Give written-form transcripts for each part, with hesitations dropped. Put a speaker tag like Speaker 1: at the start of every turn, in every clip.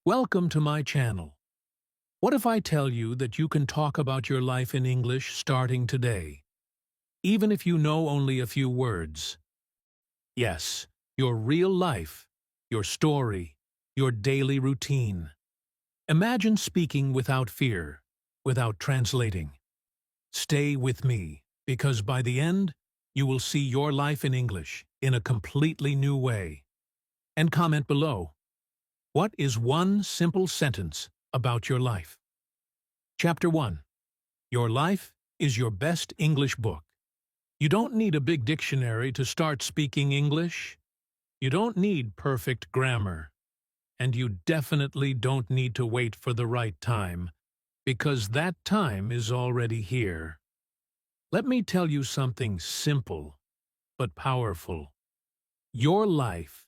Speaker 1: Welcome to my channel. What if I tell you that you can talk about your life in English starting today, even if you know only a few words? Yes, your real life, your story, your daily routine. Imagine speaking without fear, without translating. Stay with me, because by the end, you will see your life in English in a completely new way. And comment below. What is one simple sentence about your life? Chapter 1. Your life is your best English book. You don't need a big dictionary to start speaking English. You don't need perfect grammar. And you definitely don't need to wait for the right time, because that time is already here. Let me tell you something simple, but powerful. Your life,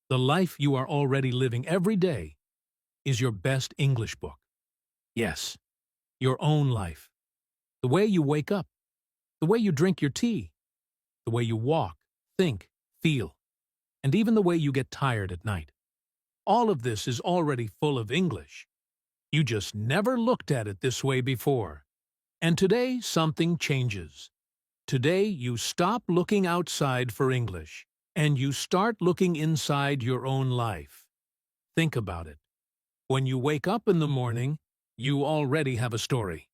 Speaker 1: the life you are already living every day, is your best English book. Yes, your own life. The way you wake up, the way you drink your tea, the way you walk, think, feel, and even the way you get tired at night. All of this is already full of English. You just never looked at it this way before. And today, something changes. Today, you stop looking outside for English, and you start looking inside your own life. Think about it. When you wake up in the morning, you already have a story.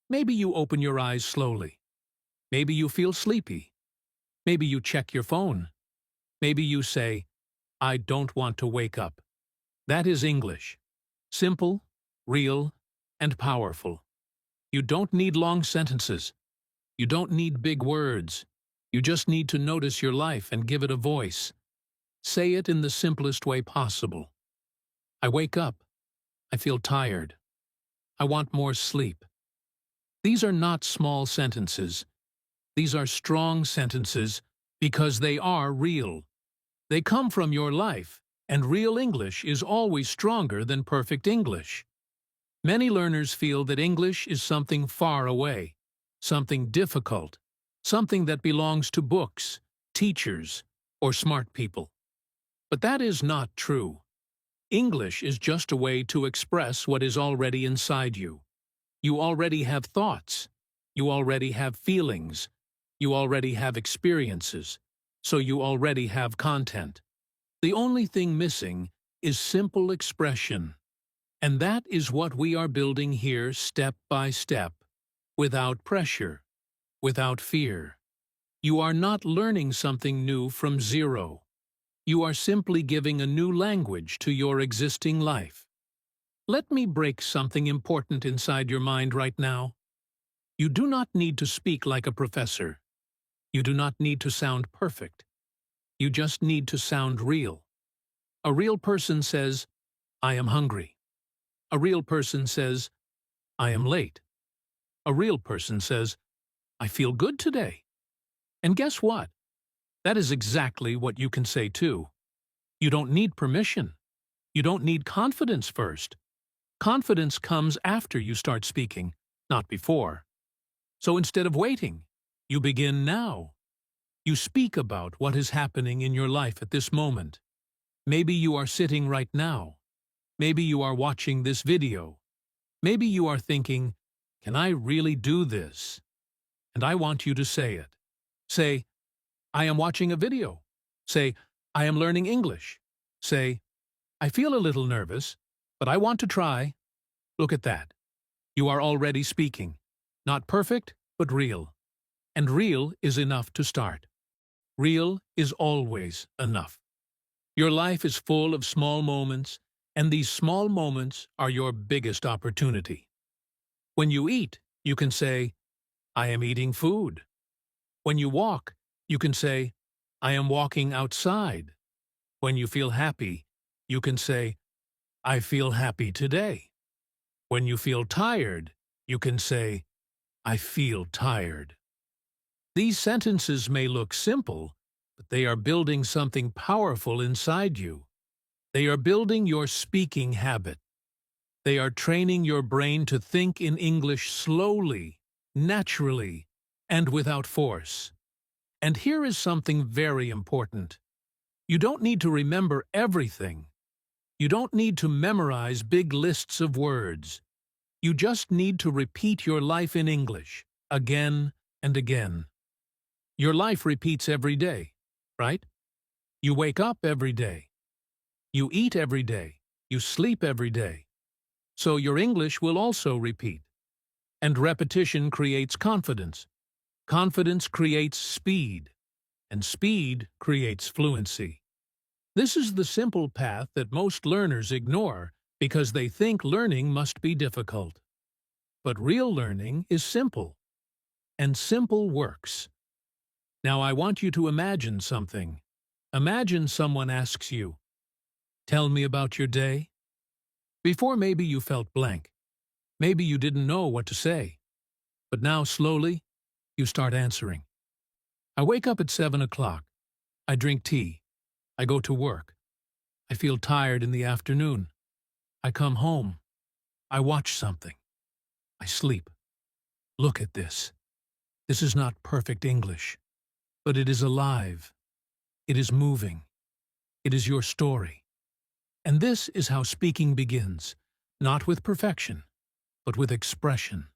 Speaker 1: Maybe you open your eyes slowly. Maybe you feel sleepy. Maybe you check your phone. Maybe you say, I don't want to wake up. That is English. Simple, real, and powerful. You don't need long sentences. You don't need big words. You just need to notice your life and give it a voice. Say it in the simplest way possible. I wake up. I feel tired. I want more sleep. These are not small sentences. These are strong sentences because they are real. They come from your life, and real English is always stronger than perfect English. Many learners feel that English is something far away, something difficult, something that belongs to books, teachers, or smart people. But that is not true. English is just a way to express what is already inside you. You already have thoughts. You already have feelings. You already have experiences. So you already have content. The only thing missing is simple expression. And that is what we are building here step by step, without pressure, without fear. You are not learning something new from zero. You are simply giving a new language to your existing life. Let me break something important inside your mind right now. You do not need to speak like a professor. You do not need to sound perfect. You just need to sound real. A real person says, I am hungry. A real person says, I am late. A real person says, I feel good today. And guess what? That is exactly what you can say too. You don't need permission. You don't need confidence first. Confidence comes after you start speaking, not before. So instead of waiting, you begin now. You speak about what is happening in your life at this moment. Maybe you are sitting right now. Maybe you are watching this video. Maybe you are thinking, can I really do this? And I want you to say it. Say, I am watching a video. Say, I am learning English. Say, I feel a little nervous, but I want to try. Look at that. You are already speaking. Not perfect, but real. And real is enough to start. Real is always enough. Your life is full of small moments, and these small moments are your biggest opportunity. When you eat, you can say, I am eating food. When you walk, you can say, I am walking outside. When you feel happy, you can say, I feel happy today. When you feel tired, you can say, I feel tired. These sentences may look simple, but they are building something powerful inside you. They are building your speaking habit. They are training your brain to think in English slowly, naturally, and without force. And here is something very important. You don't need to remember everything. You don't need to memorize big lists of words. You just need to repeat your life in English, again and again. Your life repeats every day, right? You wake up every day. You eat every day. You sleep every day. So your English will also repeat. And repetition creates confidence. Confidence creates speed. And speed creates fluency. This is the simple path that most learners ignore because they think learning must be difficult. But real learning is simple. And simple works. Now I want you to imagine something. Imagine someone asks you, "Tell me about your day." Before maybe you felt blank. Maybe you didn't know what to say. But now slowly, you start answering. I wake up at 7 o'clock. I drink tea. I go to work. I feel tired in the afternoon. I come home. I watch something. I sleep. Look at this. This is not perfect English, but it is alive. It is moving. It is your story. And this is how speaking begins, not with perfection, but with expression.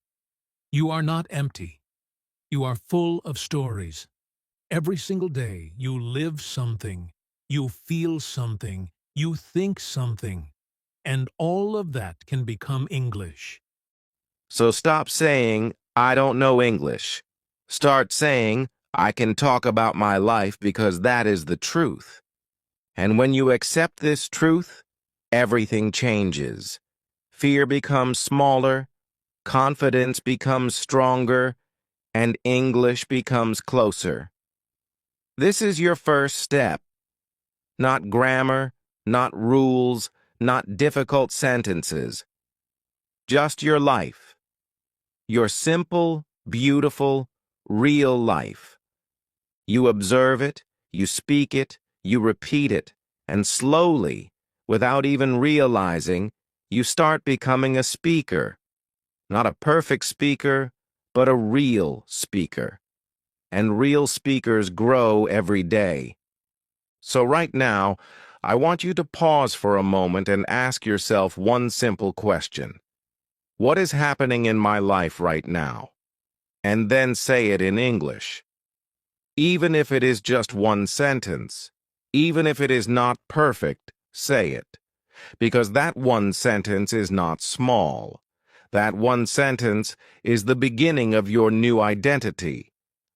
Speaker 1: You are not empty. You are full of stories. Every single day, you live something, you feel something, you think something, and all of that can become English.
Speaker 2: So stop saying, "I don't know English." Start saying, "I can talk about my life because that is the truth." And when you accept this truth, everything changes. Fear becomes smaller, confidence becomes stronger, and English becomes closer. This is your first step. Not grammar, not rules, not difficult sentences. Just your life. Your simple, beautiful, real life. You observe it, you speak it, you repeat it, and slowly, without even realizing, you start becoming a speaker. Not a perfect speaker, but a real speaker. And real speakers grow every day. So right now, I want you to pause for a moment and ask yourself one simple question. What is happening in my life right now? And then say it in English. Even if it is just one sentence, even if it is not perfect, say it. Because that one sentence is not small. That one sentence is the beginning of your new identity,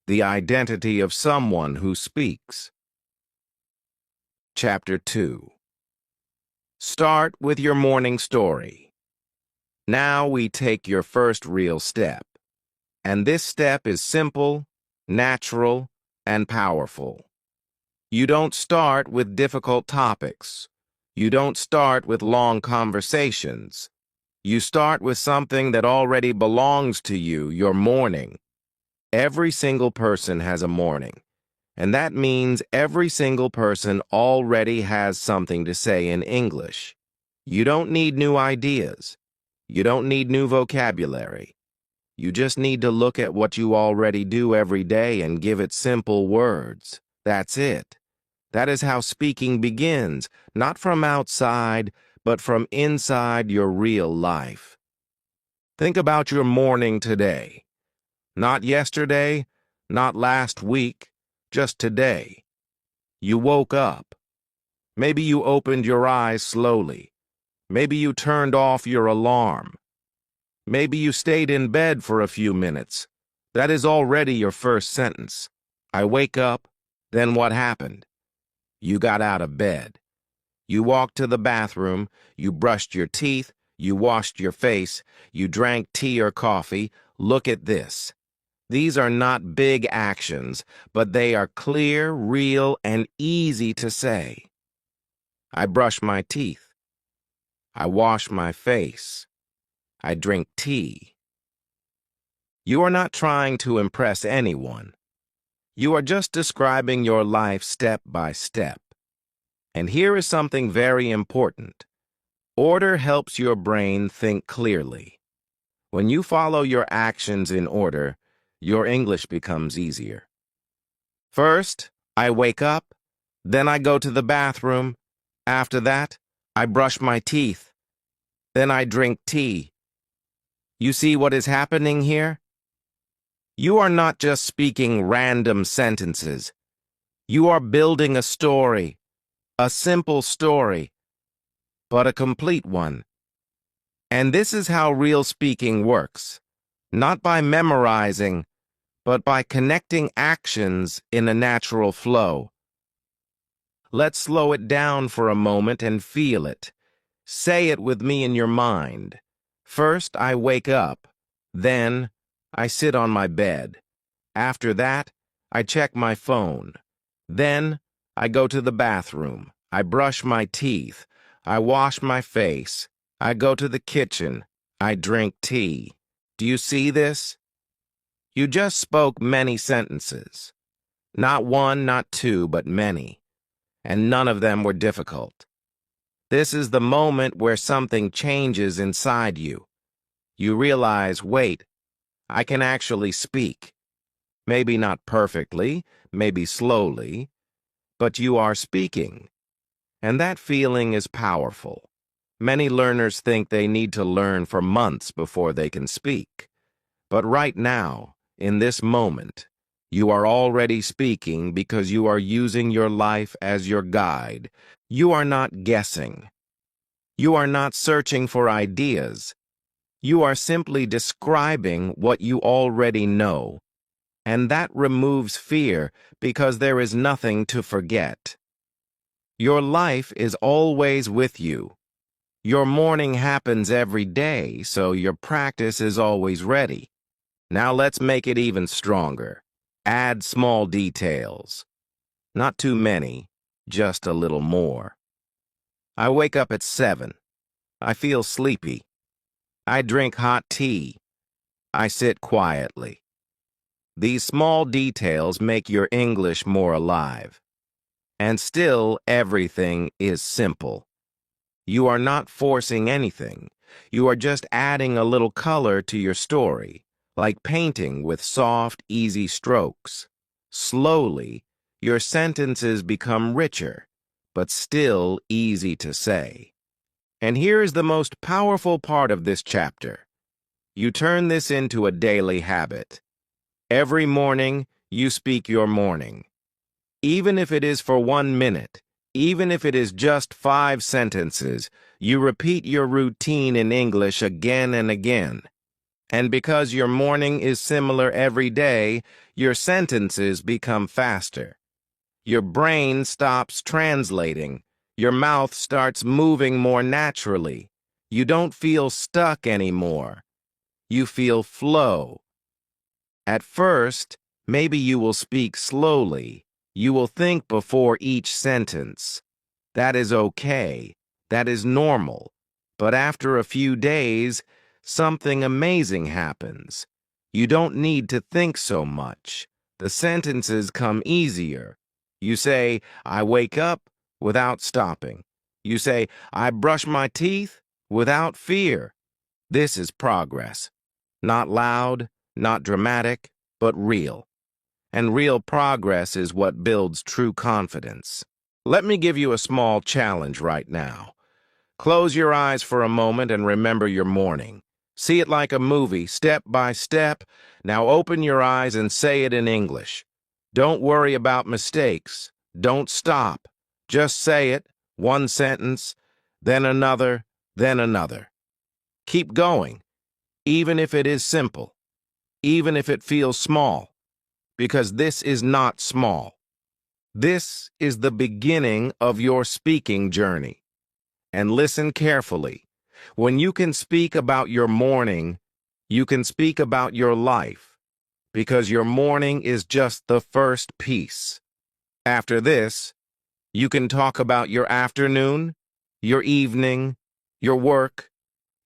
Speaker 2: the identity of someone who speaks. Chapter 2. Start with your morning story. Now we take your first real step. And this step is simple, natural, and powerful. You don't start with difficult topics. You don't start with long conversations. You start with something that already belongs to you, your morning. Every single person has a morning, and that means every single person already has something to say in English. You don't need new ideas. You don't need new vocabulary. You just need to look at what you already do every day and give it simple words. That's it. That is how speaking begins, not from outside, but from inside your real life. Think about your morning today. Not yesterday, not last week, just today. You woke up. Maybe you opened your eyes slowly. Maybe you turned off your alarm. Maybe you stayed in bed for a few minutes. That is already your first sentence. I wake up, then what happened? You got out of bed. You walked to the bathroom, you brushed your teeth, you washed your face, you drank tea or coffee. Look at this. These are not big actions, but they are clear, real, and easy to say. I brush my teeth. I wash my face. I drink tea. You are not trying to impress anyone. You are just describing your life step by step. And here is something very important. Order helps your brain think clearly. When you follow your actions in order, your English becomes easier. First, I wake up, then I go to the bathroom. After that, I brush my teeth. Then I drink tea. You see what is happening here? You are not just speaking random sentences. You are building a story, a simple story, but a complete one. And this is how real speaking works, not by memorizing, but by connecting actions in a natural flow. Let's slow it down for a moment and feel it. Say it with me in your mind. First, I wake up. Then, I sit on my bed. After that, I check my phone. Then, I go to the bathroom. I brush my teeth. I wash my face. I go to the kitchen. I drink tea. Do you see this? You just spoke many sentences. Not one, not two, but many. And none of them were difficult. This is the moment where something changes inside you. You realize, wait, I can actually speak. Maybe not perfectly, maybe slowly, but you are speaking. And that feeling is powerful. Many learners think they need to learn for months before they can speak. But right now, in this moment, you are already speaking because you are using your life as your guide. You are not guessing. You are not searching for ideas. You are simply describing what you already know. And that removes fear because there is nothing to forget. Your life is always with you. Your morning happens every day, so your practice is always ready. Now let's make it even stronger. Add small details. Not too many, just a little more. I wake up at 7. I feel sleepy. I drink hot tea. I sit quietly. These small details make your English more alive. And still, everything is simple. You are not forcing anything. You are just adding a little color to your story, like painting with soft, easy strokes. Slowly, your sentences become richer, but still easy to say. And here is the most powerful part of this chapter. You turn this into a daily habit. Every morning, you speak your morning. Even if it is for 1 minute, even if it is just 5 sentences, you repeat your routine in English again and again. And because your morning is similar every day, your sentences become faster. Your brain stops translating. Your mouth starts moving more naturally. You don't feel stuck anymore. You feel flow. At first, maybe you will speak slowly. You will think before each sentence. That is okay. That is normal. But after a few days, something amazing happens. You don't need to think so much. The sentences come easier. You say, I wake up, without stopping. You say, I brush my teeth, without fear. This is progress. Not loud, not dramatic, but real. And real progress is what builds true confidence. Let me give you a small challenge right now. Close your eyes for a moment and remember your morning. See it like a movie, step by step. Now open your eyes and say it in English. Don't worry about mistakes. Don't stop. Just say it, one sentence, then another, then another. Keep going, even if it is simple, even if it feels small, because this is not small. This is the beginning of your speaking journey. And listen carefully. When you can speak about your morning, you can speak about your life, because your morning is just the first piece. After this, you can talk about your afternoon, your evening, your work,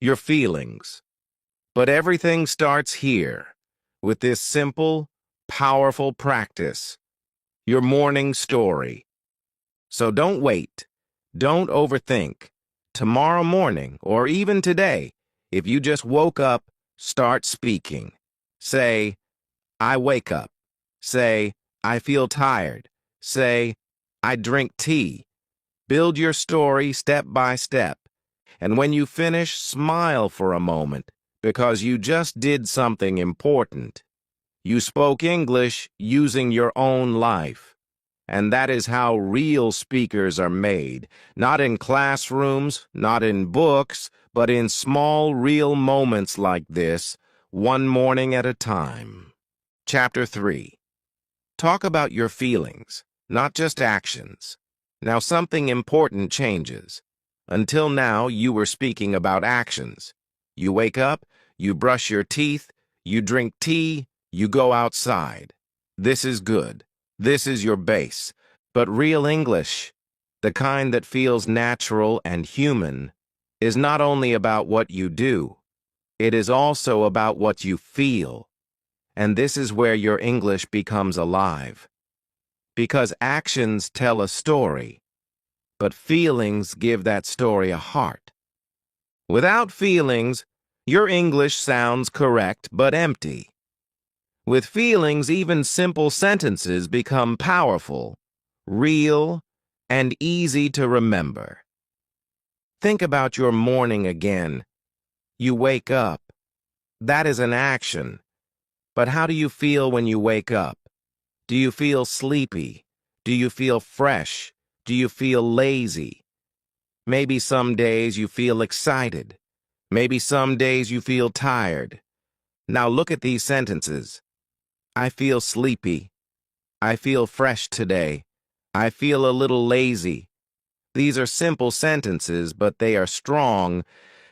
Speaker 2: your feelings. But everything starts here, with this simple, powerful practice, your morning story. So don't wait. Don't overthink. Tomorrow morning, or even today, if you just woke up, start speaking. Say, I wake up. Say, I feel tired. Say, I drink tea. Build your story step by step. And when you finish, smile for a moment, because you just did something important. You spoke English using your own life. And that is how real speakers are made, not in classrooms, not in books, but in small, real moments like this, one morning at a time. Chapter 3. Talk about your feelings, not just actions. Now something important changes. Until now, you were speaking about actions. You wake up, you brush your teeth, you drink tea, you go outside. This is good. This is your base. But real English, the kind that feels natural and human, is not only about what you do, it is also about what you feel. And this is where your English becomes alive. Because actions tell a story, but feelings give that story a heart. Without feelings, your English sounds correct but empty. With feelings, even simple sentences become powerful, real, and easy to remember. Think about your morning again. You wake up. That is an action. But how do you feel when you wake up? Do you feel sleepy? Do you feel fresh? Do you feel lazy? Maybe some days you feel excited. Maybe some days you feel tired. Now look at these sentences. I feel sleepy. I feel fresh today. I feel a little lazy. These are simple sentences, but they are strong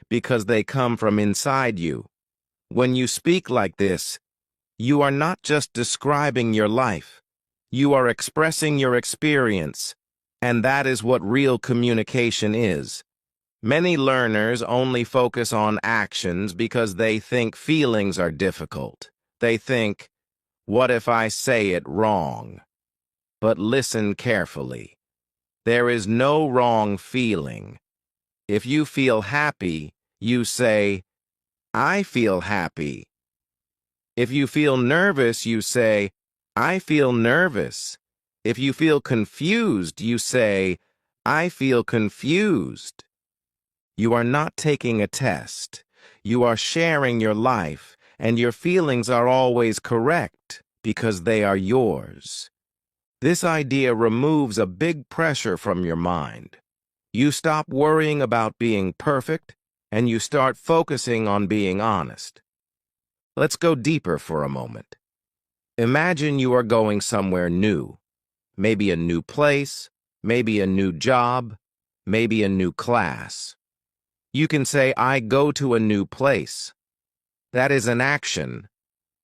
Speaker 2: because they come from inside you. When you speak like this, you are not just describing your life. You are expressing your experience, and that is what real communication is. Many learners only focus on actions because they think feelings are difficult. They think, what if I say it wrong? But listen carefully. There is no wrong feeling. If you feel happy, you say, I feel happy. If you feel nervous, you say, I feel nervous. If you feel confused, you say, I feel confused. You are not taking a test. You are sharing your life, and your feelings are always correct because they are yours. This idea removes a big pressure from your mind. You stop worrying about being perfect, and you start focusing on being honest. Let's go deeper for a moment. Imagine you are going somewhere new. Maybe a new place, maybe a new job, maybe a new class. You can say, I go to a new place. That is an action.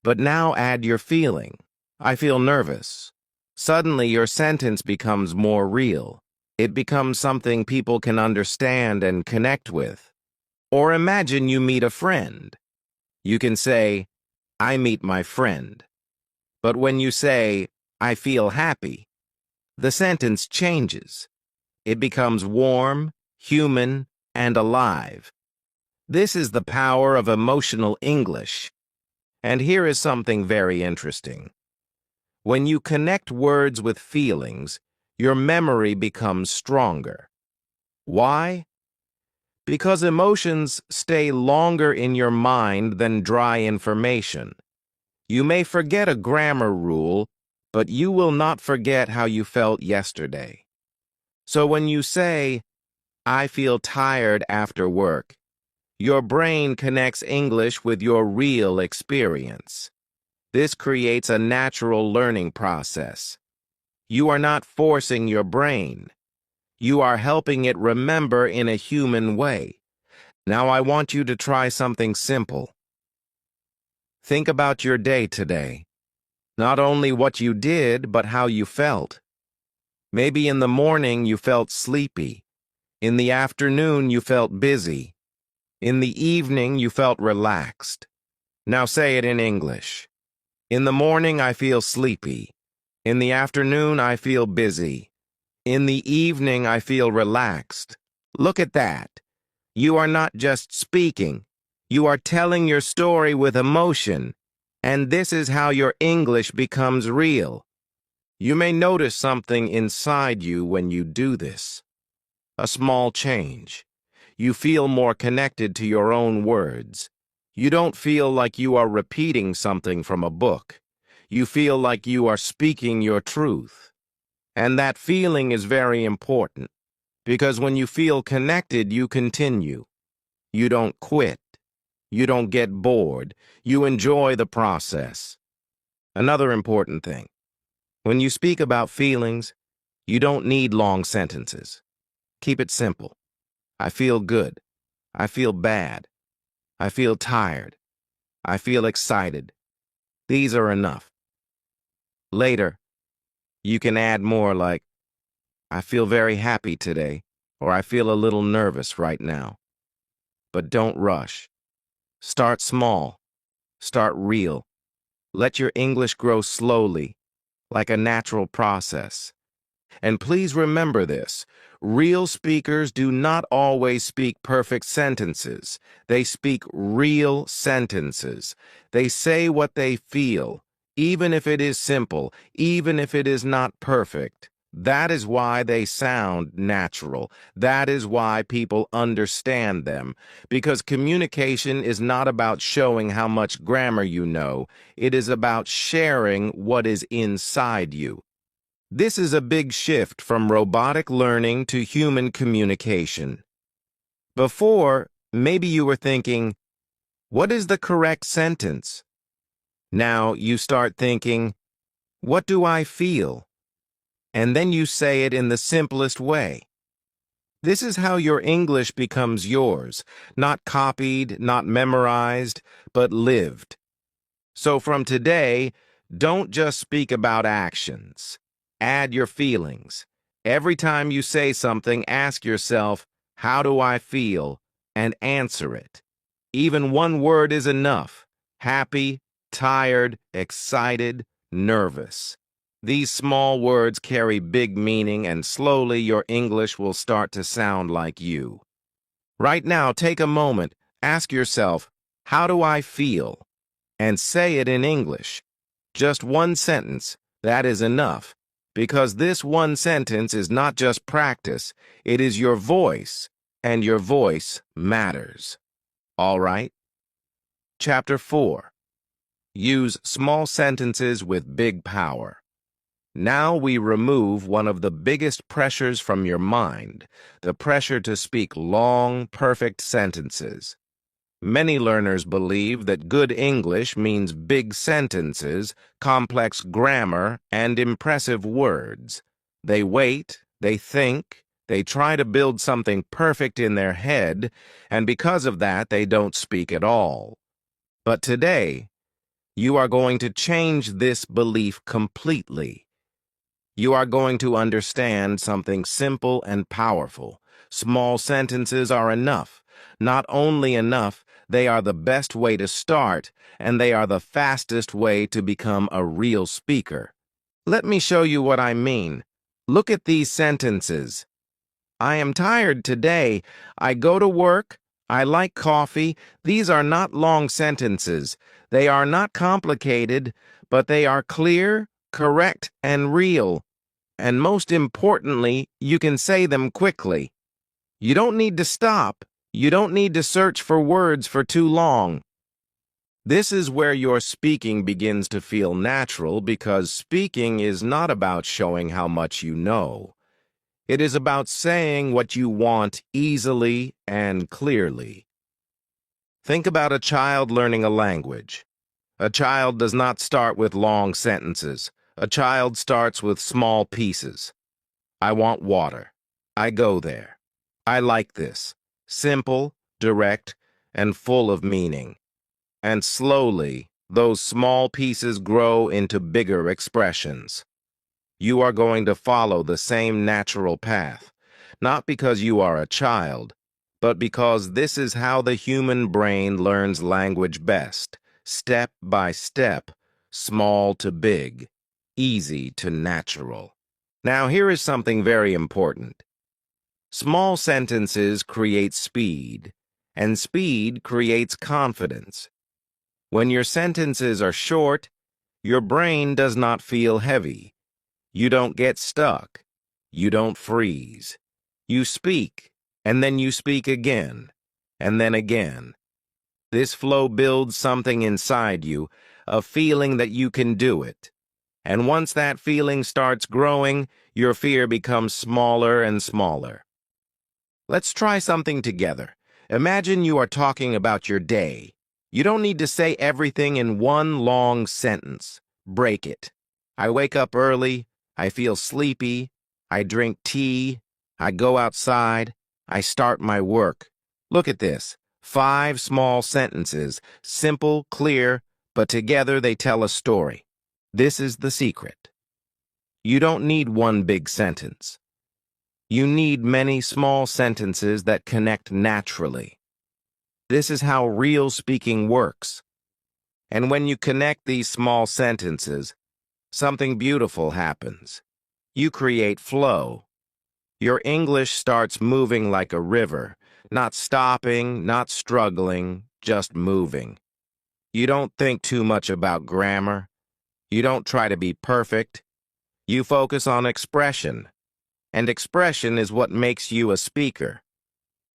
Speaker 2: But now add your feeling. I feel nervous. Suddenly your sentence becomes more real. It becomes something people can understand and connect with. Or imagine you meet a friend. You can say, I meet my friend. But when you say, I feel happy, the sentence changes. It becomes warm, human, and alive. This is the power of emotional English. And here is something very interesting. When you connect words with feelings, your memory becomes stronger. Why? Because emotions stay longer in your mind than dry information. You may forget a grammar rule, but you will not forget how you felt yesterday. So when you say, I feel tired after work, your brain connects English with your real experience. This creates a natural learning process. You are not forcing your brain. You are helping it remember in a human way. Now I want you to try something simple. Think about your day today. Not only what you did, but how you felt. Maybe in the morning you felt sleepy. In the afternoon you felt busy. In the evening you felt relaxed. Now say it in English. In the morning I feel sleepy. In the afternoon I feel busy. In the evening I feel relaxed. Look at that. You are not just speaking. You are telling your story with emotion. And this is how your English becomes real. You may notice something inside you when you do this. a small change. You feel more connected to your own words. You don't feel like you are repeating something from a book. You feel like you are speaking your truth. And that feeling is very important, because when you feel connected, you continue. You don't quit. You don't get bored. You enjoy the process. Another important thing, when you speak about feelings, you don't need long sentences. Keep it simple. I feel good. I feel bad. I feel tired. I feel excited. These are enough. Later, you can add more like, I feel very happy today, or I feel a little nervous right now. But don't rush. Start small. Start real. Let your English grow slowly, like a natural process. And please remember this. Real speakers do not always speak perfect sentences. They speak real sentences. They say what they feel, even if it is simple, even if it is not perfect. That is why they sound natural. That is why people understand them. Because communication is not about showing how much grammar you know. It is about sharing what is inside you. This is a big shift from robotic learning to human communication. Before, maybe you were thinking, what is the correct sentence? Now you start thinking, what do I feel? And then you say it in the simplest way. This is how your English becomes yours, not copied, not memorized, but lived. So from today, don't just speak about actions. Add your feelings. Every time you say something, ask yourself, how do I feel? And answer it. Even one word is enough. Happy, tired, excited, nervous. These small words carry big meaning, and slowly your English will start to sound like you. Right now, take a moment, ask yourself, how do I feel? And say it in English. Just one sentence, that is enough. Because this one sentence is not just practice, it is your voice, and your voice matters. All right? Chapter 4. Use small sentences with big power. Now we remove one of the biggest pressures from your mind, the pressure to speak long, perfect sentences. Many learners believe that good English means big sentences, complex grammar, and impressive words. They wait, they think, they try to build something perfect in their head, and because of that, they don't speak at all. But today, you are going to change this belief completely. You are going to understand something simple and powerful. Small sentences are enough. Not only enough, they are the best way to start, and they are the fastest way to become a real speaker. Let me show you what I mean. Look at these sentences. I am tired today. I go to work. I like coffee. These are not long sentences. They are not complicated, but they are clear, correct, and real. And most importantly, you can say them quickly. You don't need to stop. You don't need to search for words for too long. This is where your speaking begins to feel natural, because speaking is not about showing how much you know. It is about saying what you want easily and clearly. Think about a child learning a language. A child does not start with long sentences. A child starts with small pieces. I want water. I go there. I like this. Simple, direct, and full of meaning. And slowly, those small pieces grow into bigger expressions. You are going to follow the same natural path, not because you are a child, but because this is how the human brain learns language best, step by step, small to big, easy to natural. Now, here is something very important. Small sentences create speed, and speed creates confidence. When your sentences are short, your brain does not feel heavy. You don't get stuck. You don't freeze. You speak, and then you speak again, and then again. This flow builds something inside you, a feeling that you can do it. And once that feeling starts growing, your fear becomes smaller and smaller. Let's try something together. Imagine you are talking about your day. You don't need to say everything in one long sentence. Break it. I wake up early. I feel sleepy. I drink tea. I go outside. I start my work. Look at this. 5 small sentences. Simple, clear, but together they tell a story. This is the secret. You don't need one big sentence. You need many small sentences that connect naturally. This is how real speaking works. And when you connect these small sentences, something beautiful happens. You create flow. Your English starts moving like a river, not stopping, not struggling, just moving. You don't think too much about grammar. You don't try to be perfect. You focus on expression. And expression is what makes you a speaker.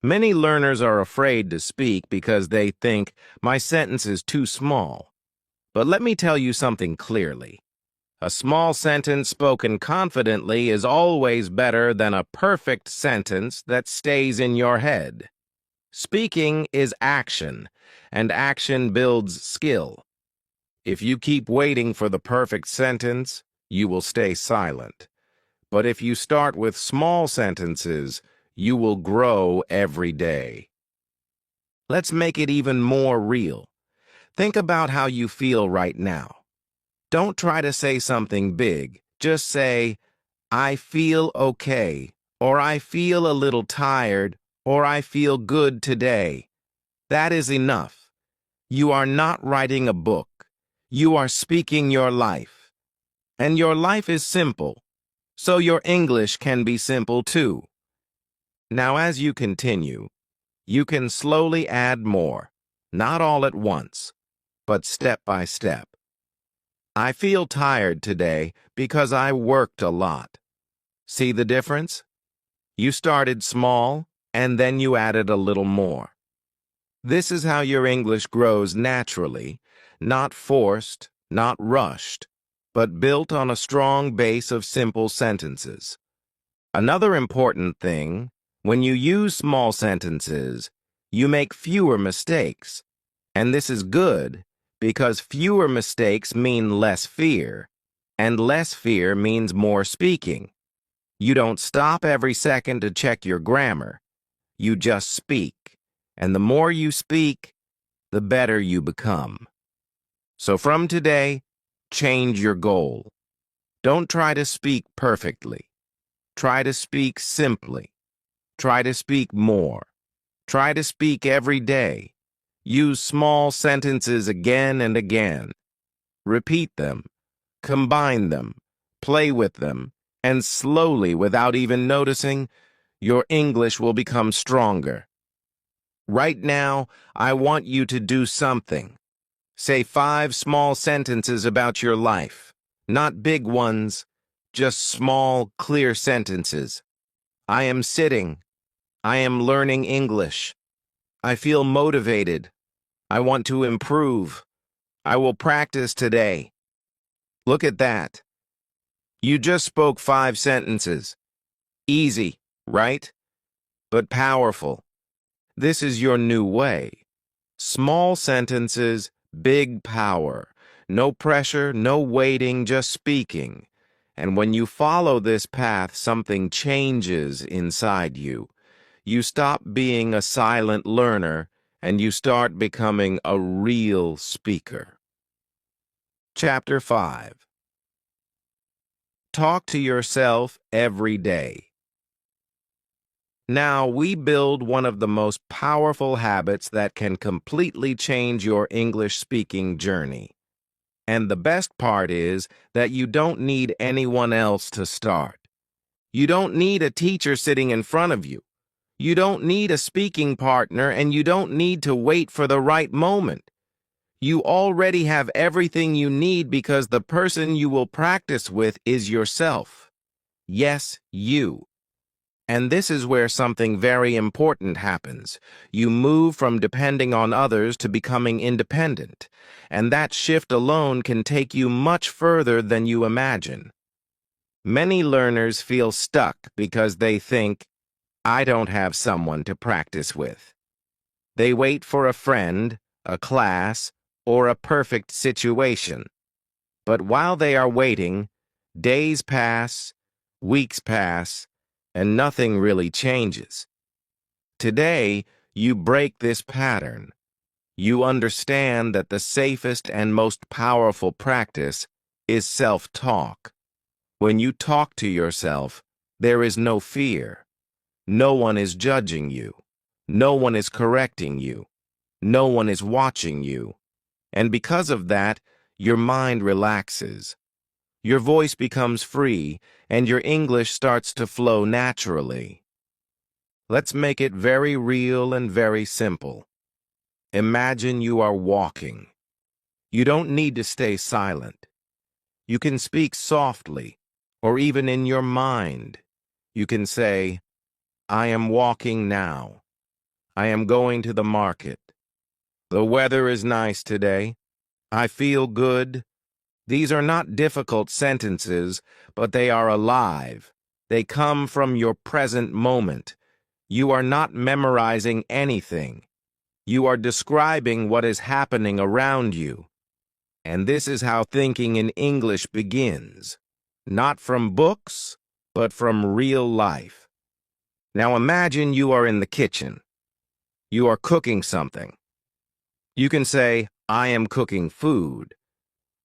Speaker 2: Many learners are afraid to speak because they think, my sentence is too small. But let me tell you something clearly. A small sentence spoken confidently is always better than a perfect sentence that stays in your head. Speaking is action, and action builds skill. If you keep waiting for the perfect sentence, you will stay silent. But if you start with small sentences, you will grow every day. Let's make it even more real. Think about how you feel right now. Don't try to say something big. Just say, I feel okay, or I feel a little tired, or I feel good today. That is enough. You are not writing a book. You are speaking your life. And your life is simple. So your English can be simple too. Now as you continue, you can slowly add more, not all at once, but step by step. I feel tired today because I worked a lot. See the difference? You started small, and then you added a little more. This is how your English grows naturally, not forced, not rushed, but built on a strong base of simple sentences. Another important thing, when you use small sentences, you make fewer mistakes. And this is good because fewer mistakes mean less fear, and less fear means more speaking. You don't stop every second to check your grammar. You just speak. And the more you speak, the better you become. So from today, change your goal. Don't try to speak perfectly. Try to speak simply. Try to speak more. Try to speak every day. Use small sentences again and again. Repeat them. Combine them. Play with them. And slowly, without even noticing, your English will become stronger. Right now, I want you to do something. Say 5 small sentences about your life. Not big ones, just small, clear sentences. I am sitting. I am learning English. I feel motivated. I want to improve. I will practice today. Look at that. You just spoke 5 sentences. Easy, right? But powerful. This is your new way. Small sentences, big power. No pressure, no waiting, just speaking. And when you follow this path, something changes inside you. You stop being a silent learner, and you start becoming a real speaker. Chapter 5. Talk to yourself every day. Now, we build one of the most powerful habits that can completely change your English speaking journey. And the best part is that you don't need anyone else to start. You don't need a teacher sitting in front of you. You don't need a speaking partner, and you don't need to wait for the right moment. You already have everything you need because the person you will practice with is yourself. Yes, you. And this is where something very important happens. You move from depending on others to becoming independent, and that shift alone can take you much further than you imagine. Many learners feel stuck because they think, I don't have someone to practice with. They wait for a friend, a class, or a perfect situation. But while they are waiting, days pass, weeks pass, and nothing really changes. Today, you break this pattern. You understand that the safest and most powerful practice is self-talk. When you talk to yourself, there is no fear. No one is judging you. No one is correcting you. No one is watching you. And because of that, your mind relaxes. Your voice becomes free, and your English starts to flow naturally. Let's make it very real and very simple. Imagine you are walking. You don't need to stay silent. You can speak softly, or even in your mind. You can say, I am walking now. I am going to the market. The weather is nice today. I feel good. These are not difficult sentences, but they are alive. They come from your present moment. You are not memorizing anything. You are describing what is happening around you. And this is how thinking in English begins. Not from books, but from real life. Now imagine you are in the kitchen. You are cooking something. You can say, I am cooking food.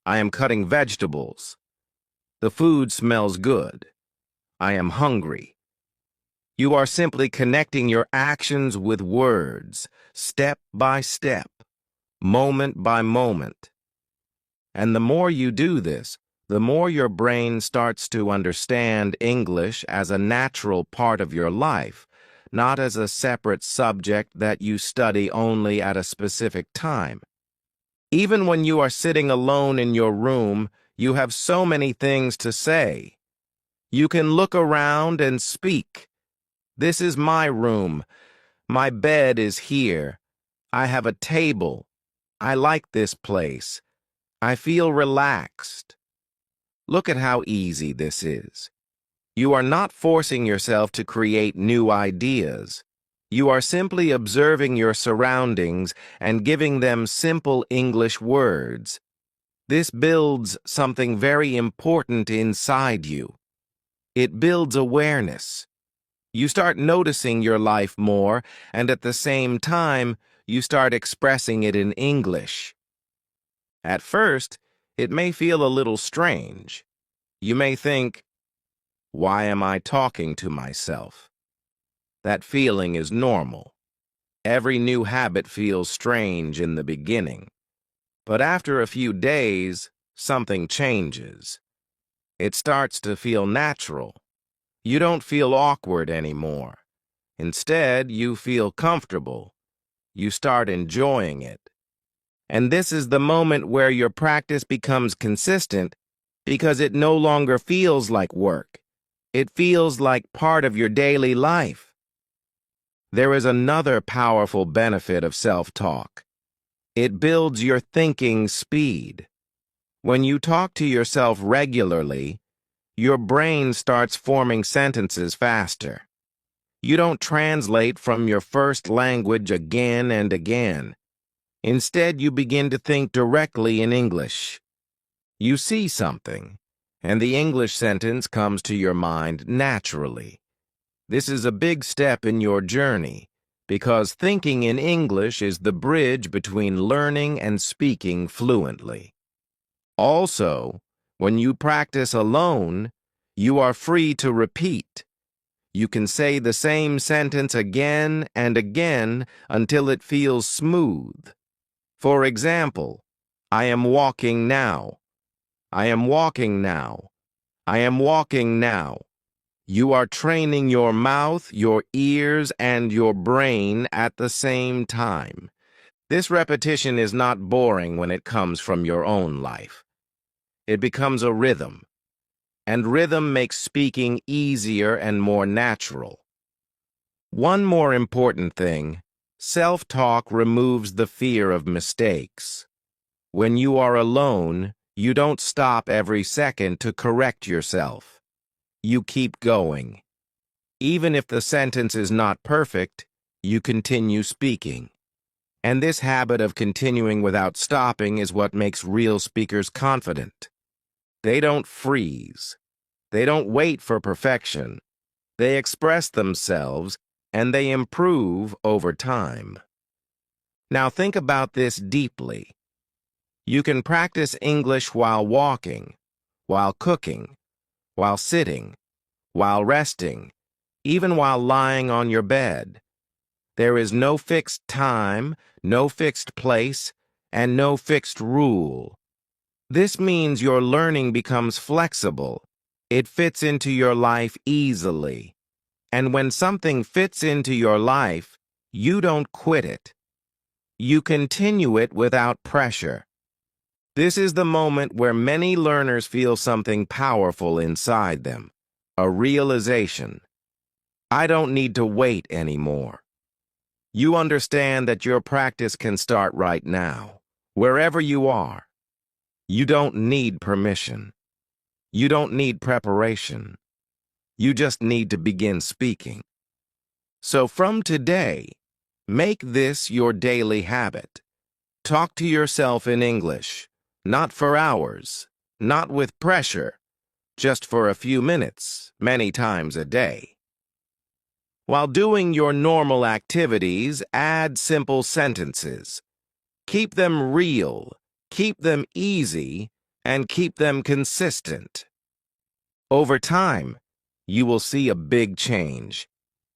Speaker 2: I am cutting vegetables. The food smells good. I am hungry. You are simply connecting your actions with words, step by step, moment by moment. And the more you do this, the more your brain starts to understand English as a natural part of your life, not as a separate subject that you study only at a specific time. Even when you are sitting alone in your room, you have so many things to say. You can look around and speak. This is my room. My bed is here. I have a table. I like this place. I feel relaxed. Look at how easy this is. You are not forcing yourself to create new ideas. You are simply observing your surroundings and giving them simple English words. This builds something very important inside you. It builds awareness. You start noticing your life more, and at the same time, you start expressing it in English. At first, it may feel a little strange. You may think, why am I talking to myself? That feeling is normal. Every new habit feels strange in the beginning. But after a few days, something changes. It starts to feel natural. You don't feel awkward anymore. Instead, you feel comfortable. You start enjoying it. And this is the moment where your practice becomes consistent because it no longer feels like work. It feels like part of your daily life. There is another powerful benefit of self-talk. It builds your thinking speed. When you talk to yourself regularly, your brain starts forming sentences faster. You don't translate from your first language again and again. Instead, you begin to think directly in English. You see something, and the English sentence comes to your mind naturally. This is a big step in your journey, because thinking in English is the bridge between learning and speaking fluently. Also, when you practice alone, you are free to repeat. You can say the same sentence again and again until it feels smooth. For example, I am walking now. I am walking now. I am walking now. You are training your mouth, your ears, and your brain at the same time. This repetition is not boring when it comes from your own life. It becomes a rhythm, and rhythm makes speaking easier and more natural. One more important thing, self-talk removes the fear of mistakes. When you are alone, you don't stop every second to correct yourself. You keep going. Even if the sentence is not perfect, you continue speaking. And this habit of continuing without stopping is what makes real speakers confident. They don't freeze. They don't wait for perfection. They express themselves, and they improve over time. Now think about this deeply. You can practice English while walking, while cooking, while sitting, while resting, even while lying on your bed. There is no fixed time, no fixed place, and no fixed rule. This means your learning becomes flexible. It fits into your life easily. And when something fits into your life, you don't quit it. You continue it without pressure. This is the moment where many learners feel something powerful inside them, a realization. I don't need to wait anymore. You understand that your practice can start right now, wherever you are. You don't need permission. You don't need preparation. You just need to begin speaking. So from today, make this your daily habit. Talk to yourself in English, not for hours, not with pressure, just for a few minutes, many times a day. While doing your normal activities, add simple sentences. Keep them real, keep them easy, and keep them consistent. Over time, you will see a big change.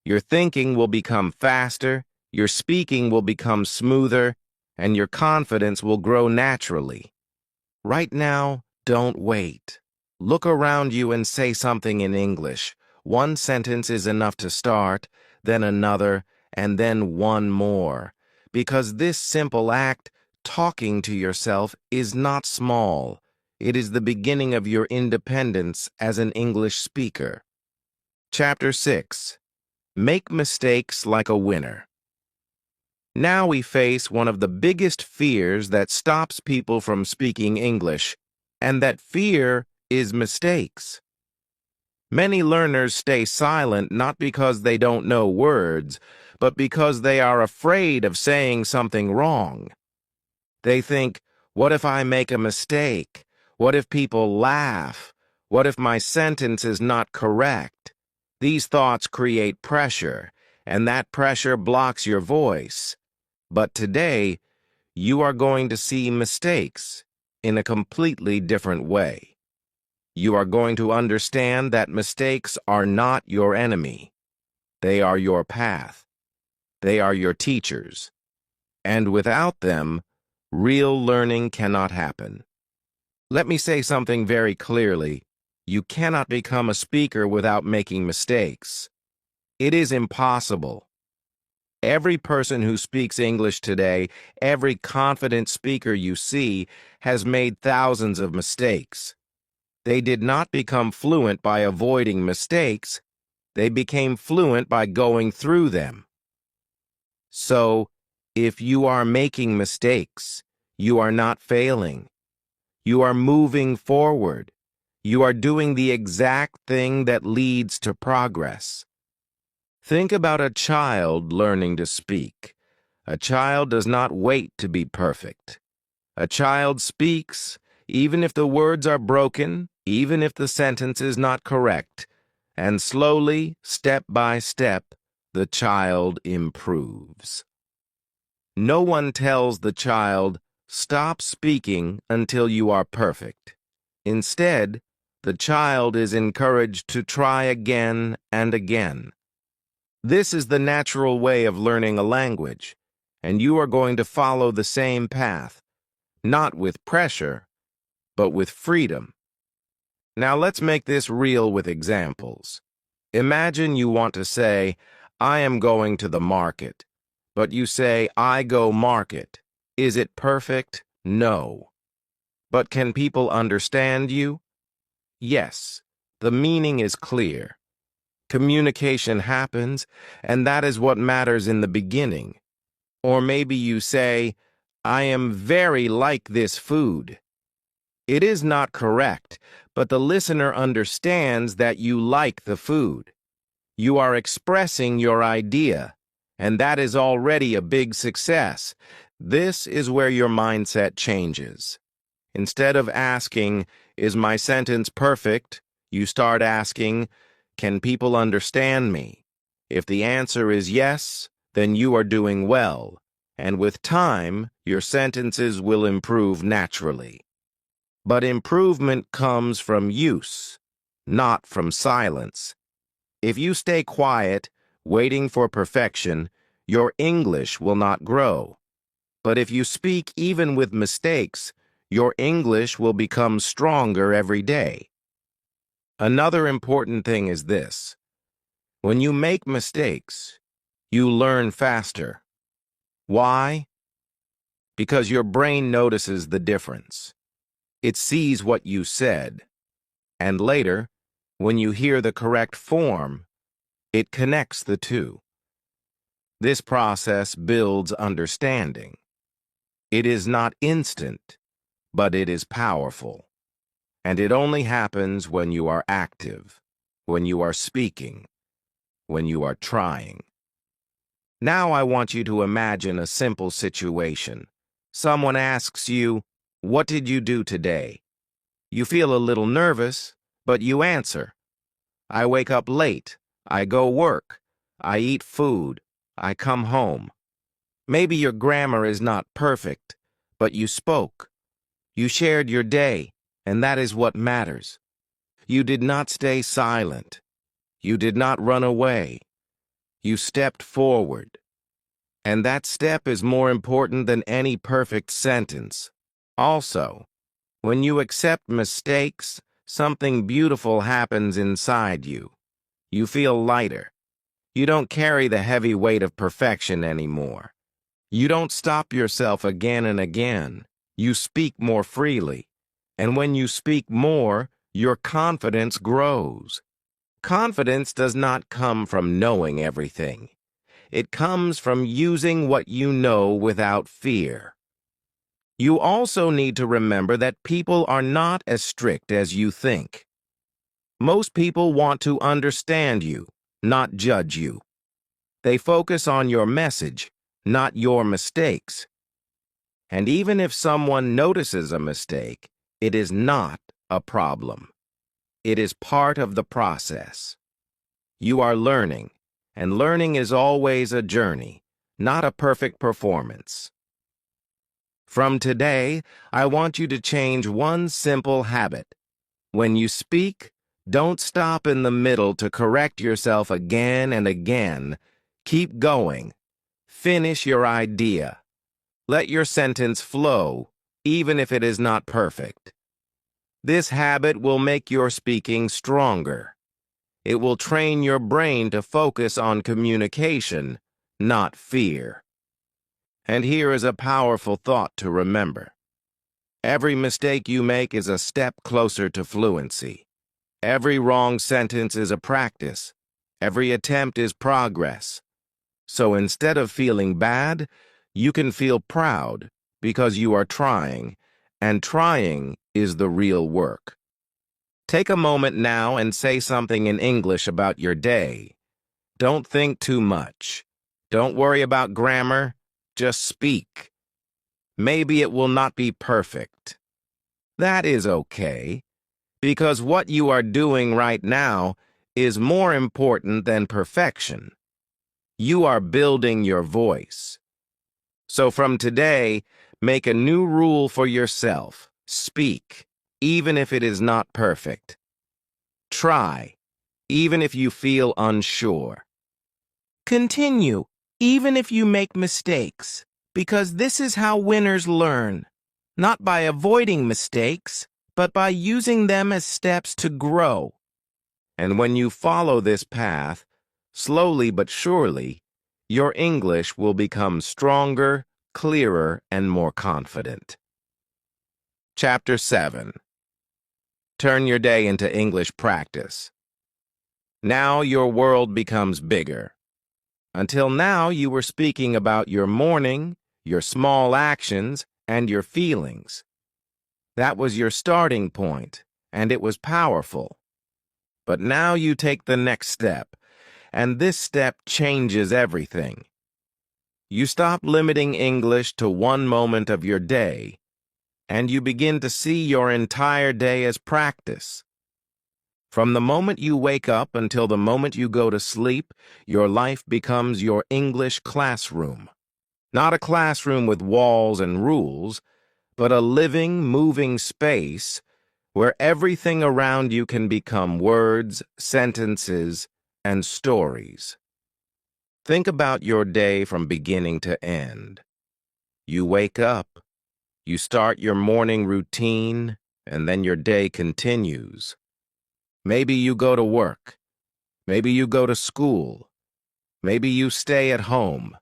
Speaker 2: Your thinking will become faster, your speaking will become smoother, and your confidence will grow naturally. Right now, don't wait. Look around you and say something in English. One sentence is enough to start, then another, and then one more. Because this simple act, talking to yourself, is not small. It is the beginning of your independence as an English speaker. Chapter 6. Make mistakes like a winner. Now we face one of the biggest fears that stops people from speaking English, and that fear is mistakes. Many learners stay silent not because they don't know words, but because they are afraid of saying something wrong. They think, what if I make a mistake? What if people laugh? What if my sentence is not correct? These thoughts create pressure, and that pressure blocks your voice. But today, you are going to see mistakes in a completely different way. You are going to understand that mistakes are not your enemy. They are your path. They are your teachers. And without them, real learning cannot happen. Let me say something very clearly. You cannot become a speaker without making mistakes. It is impossible. Every person who speaks English today, every confident speaker you see, has made thousands of mistakes. They did not become fluent by avoiding mistakes. They became fluent by going through them. So, if you are making mistakes, you are not failing. You are moving forward. You are doing the exact thing that leads to progress. Think about a child learning to speak. A child does not wait to be perfect. A child speaks, even if the words are broken, even if the sentence is not correct, and slowly, step by step, the child improves. No one tells the child, stop speaking until you are perfect. Instead, the child is encouraged to try again and again. This is the natural way of learning a language, and you are going to follow the same path, not with pressure, but with freedom. Now let's make this real with examples. Imagine you want to say, I am going to the market, but you say, I go market. Is it perfect? No. But can people understand you? Yes. The meaning is clear. Communication happens, and that is what matters in the beginning. Or maybe you say, I am very like this food. It is not correct, but the listener understands that you like the food. You are expressing your idea, and that is already a big success. This is where your mindset changes. Instead of asking, is my sentence perfect? You start asking, can people understand me? If the answer is yes, then you are doing well, and with time, your sentences will improve naturally. But improvement comes from use, not from silence. If you stay quiet, waiting for perfection, your English will not grow. But if you speak even with mistakes, your English will become stronger every day. Another important thing is this. When you make mistakes, you learn faster. Why? Because your brain notices the difference. It sees what you said, and later, when you hear the correct form, it connects the two. This process builds understanding. It is not instant, but it is powerful. And it only happens when you are active, when you are speaking, when you are trying. Now I want you to imagine a simple situation. Someone asks you, what did you do today? You feel a little nervous, but you answer. I wake up late. I go work. I eat food. I come home. Maybe your grammar is not perfect, but you spoke. You shared your day, and that is what matters. You did not stay silent. You did not run away. You stepped forward. And that step is more important than any perfect sentence. Also, when you accept mistakes, something beautiful happens inside you. You feel lighter. You don't carry the heavy weight of perfection anymore. You don't stop yourself again and again. You speak more freely. And when you speak more, your confidence grows. Confidence does not come from knowing everything. It comes from using what you know without fear. You also need to remember that people are not as strict as you think. Most people want to understand you, not judge you. They focus on your message, not your mistakes. And even if someone notices a mistake, it is not a problem. It is part of the process. You are learning, and learning is always a journey, not a perfect performance. From today, I want you to change one simple habit. When you speak, don't stop in the middle to correct yourself again and again. Keep going. Finish your idea. Let your sentence flow, even if it is not perfect. This habit will make your speaking stronger. It will train your brain to focus on communication, not fear. And here is a powerful thought to remember. Every mistake you make is a step closer to fluency. Every wrong sentence is a practice. Every attempt is progress. So instead of feeling bad, you can feel proud because you are trying, and trying is the real work. Take a moment now and say something in English about your day. Don't think too much. Don't worry about grammar. Just speak. Maybe it will not be perfect. That is okay, because what you are doing right now is more important than perfection. You are building your voice. So from today, make a new rule for yourself. Speak, even if it is not perfect. Try, even if you feel unsure. Continue, even if you make mistakes, because this is how winners learn. Not by avoiding mistakes, but by using them as steps to grow. And when you follow this path, slowly but surely, your English will become stronger, clearer, and more confident. Chapter 7. Turn your day into English practice. Now your world becomes bigger. Until now, you were speaking about your morning, your small actions, and your feelings. That was your starting point, and it was powerful. But now you take the next step, and this step changes everything. You stop limiting English to one moment of your day, and you begin to see your entire day as practice. From the moment you wake up until the moment you go to sleep, your life becomes your English classroom. Not a classroom with walls and rules, but a living, moving space where everything around you can become words, sentences, and stories. Think about your day from beginning to end. You wake up, you start your morning routine, and then your day continues. Maybe you go to work. Maybe you go to school. Maybe you stay at home.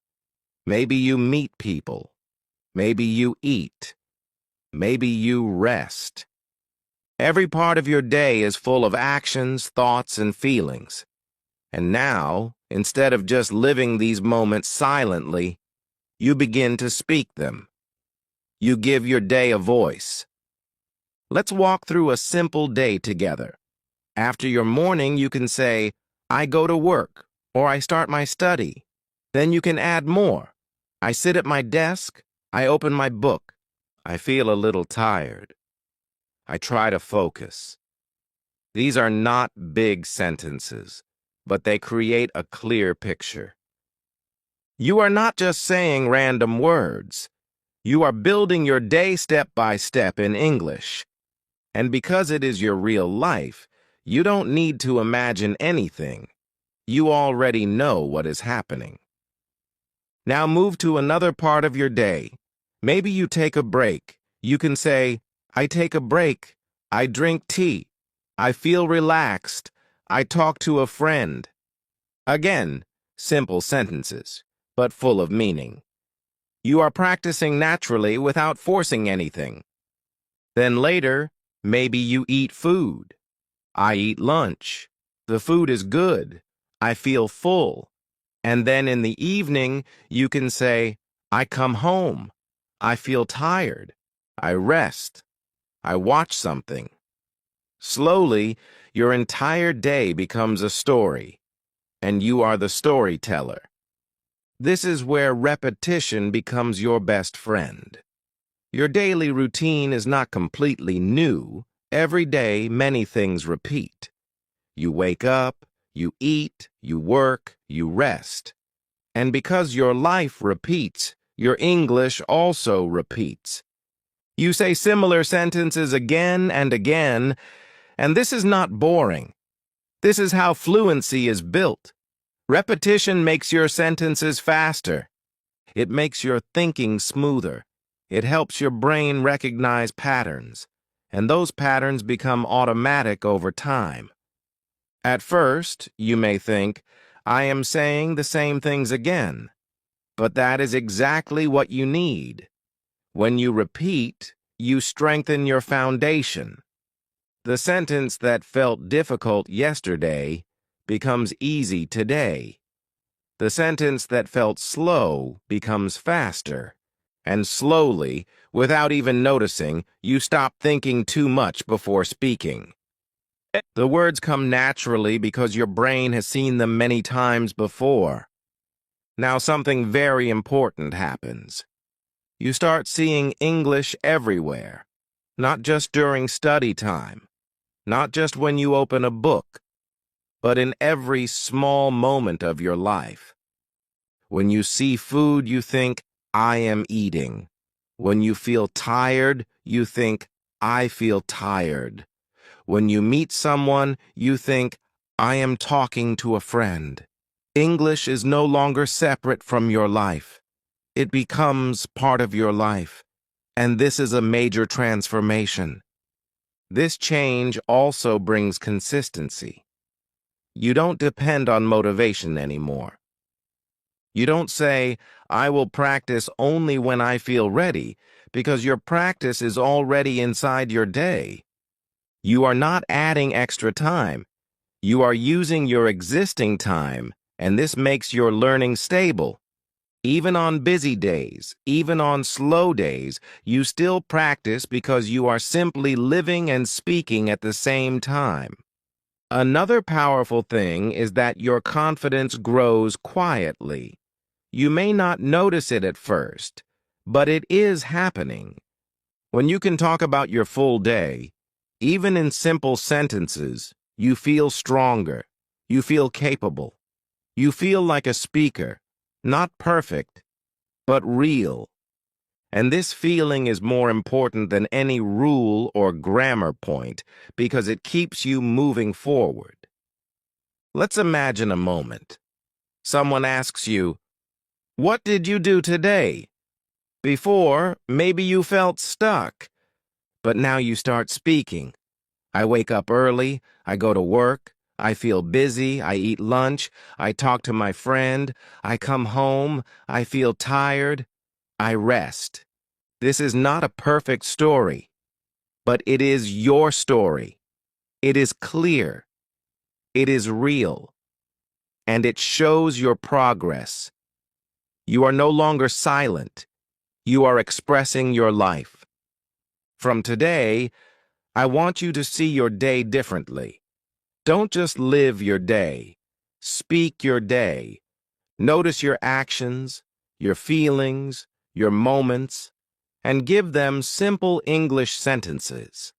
Speaker 2: Maybe you meet people. Maybe you eat. Maybe you rest. Every part of your day is full of actions, thoughts, and feelings. And now, instead of just living these moments silently, you begin to speak them. You give your day a voice. Let's walk through a simple day together. After your morning, you can say, I go to work, or I start my study. Then you can add more. I sit at my desk, I open my book. I feel a little tired. I try to focus. These are not big sentences, but they create a clear picture. You are not just saying random words. You are building your day step by step in English. And because it is your real life, you don't need to imagine anything. You already know what is happening. Now move to another part of your day. Maybe you take a break. You can say, I take a break. I drink tea. I feel relaxed. I talk to a friend. Again, simple sentences, but full of meaning. You are practicing naturally without forcing anything. Then later, maybe you eat food. I eat lunch. The food is good. I feel full. And then in the evening, you can say, I come home. I feel tired. I rest. I watch something. Slowly, your entire day becomes a story, and you are the storyteller. This is where repetition becomes your best friend. Your daily routine is not completely new. Every day, many things repeat. You wake up, you eat, you work, you rest. And because your life repeats, your English also repeats. You say similar sentences again and again, and this is not boring. This is how fluency is built. Repetition makes your sentences faster. It makes your thinking smoother. It helps your brain recognize patterns, and those patterns become automatic over time. At first, you may think, I am saying the same things again. But that is exactly what you need. When you repeat, you strengthen your foundation. The sentence that felt difficult yesterday becomes easy today. The sentence that felt slow becomes faster. And slowly, without even noticing, you stop thinking too much before speaking. The words come naturally because your brain has seen them many times before. Now something very important happens. You start seeing English everywhere, not just during study time, not just when you open a book, but in every small moment of your life. When you see food, you think, I am eating. When you feel tired, you think, I feel tired. When you meet someone, you think, I am talking to a friend. English is no longer separate from your life. It becomes part of your life, and this is a major transformation. This change also brings consistency. You don't depend on motivation anymore. You don't say, I will practice only when I feel ready, because your practice is already inside your day. You are not adding extra time. You are using your existing time, and this makes your learning stable. Even on busy days, even on slow days, you still practice because you are simply living and speaking at the same time. Another powerful thing is that your confidence grows quietly. You may not notice it at first, but it is happening. When you can talk about your full day, even in simple sentences, you feel stronger, you feel capable, you feel like a speaker, not perfect, but real. And this feeling is more important than any rule or grammar point because it keeps you moving forward. Let's imagine a moment. Someone asks you, "What did you do today?" Before, maybe you felt stuck, but now you start speaking. I wake up early, I go to work, I feel busy, I eat lunch, I talk to my friend, I come home, I feel tired, I rest. This is not a perfect story, but it is your story. It is clear, it is real, and it shows your progress. You are no longer silent. You are expressing your life. From today, I want you to see your day differently. Don't just live your day. Speak your day. Notice your actions, your feelings, your moments, and give them simple English sentences.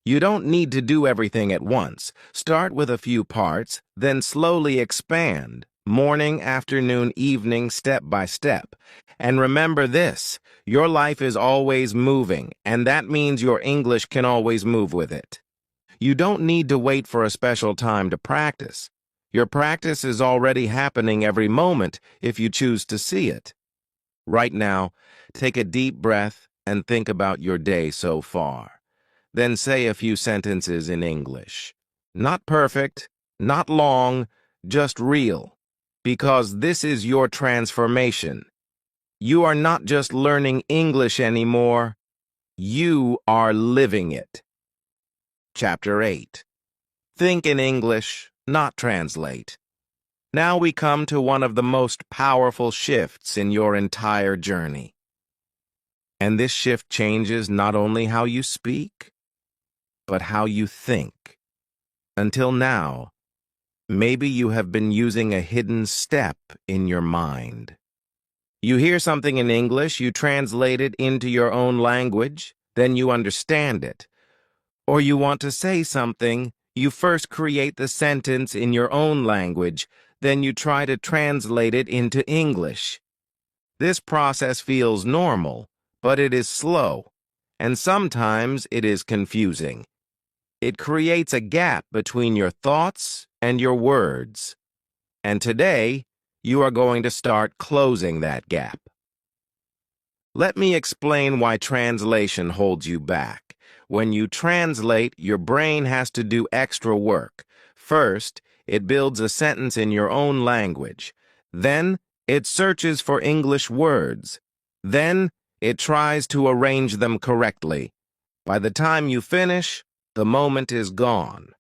Speaker 2: You don't need to do everything at once. Start with a few parts, then slowly expand, morning, afternoon, evening, step by step. And remember this, your life is always moving, and that means your English can always move with it. You don't need to wait for a special time to practice. Your practice is already happening every moment if you choose to see it. Right now, take a deep breath and think about your day so far. Then say a few sentences in English. Not perfect, not long, just real. Because this is your transformation. You are not just learning English anymore. You are living it. Chapter 8. Think in English, not translate. Now we come to one of the most powerful shifts in your entire journey. And this shift changes not only how you speak, but how you think. Until now, maybe you have been using a hidden step in your mind. You hear something in English, you translate it into your own language, then you understand it. Or you want to say something, you first create the sentence in your own language, then you try to translate it into English. This process feels normal, but it is slow, and sometimes it is confusing. It creates a gap between your thoughts and your words. And today, you are going to start closing that gap. Let me explain why translation holds you back. When you translate, your brain has to do extra work. First, it builds a sentence in your own language. Then, it searches for English words. Then, it tries to arrange them correctly. By the time you finish, the moment is gone.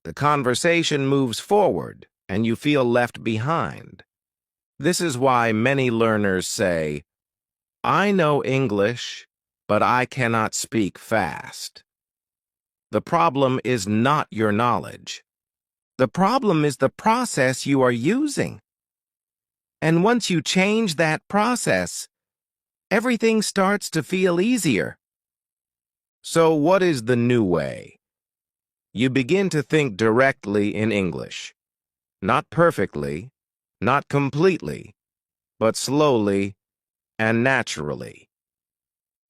Speaker 2: The conversation moves forward, and you feel left behind. This is why many learners say, "I know English, but I cannot speak fast." The problem is not your knowledge. The problem is the process you are using. And once you change that process, everything starts to feel easier. So what is the new way? You begin to think directly in English. Not perfectly, not completely, but slowly and naturally.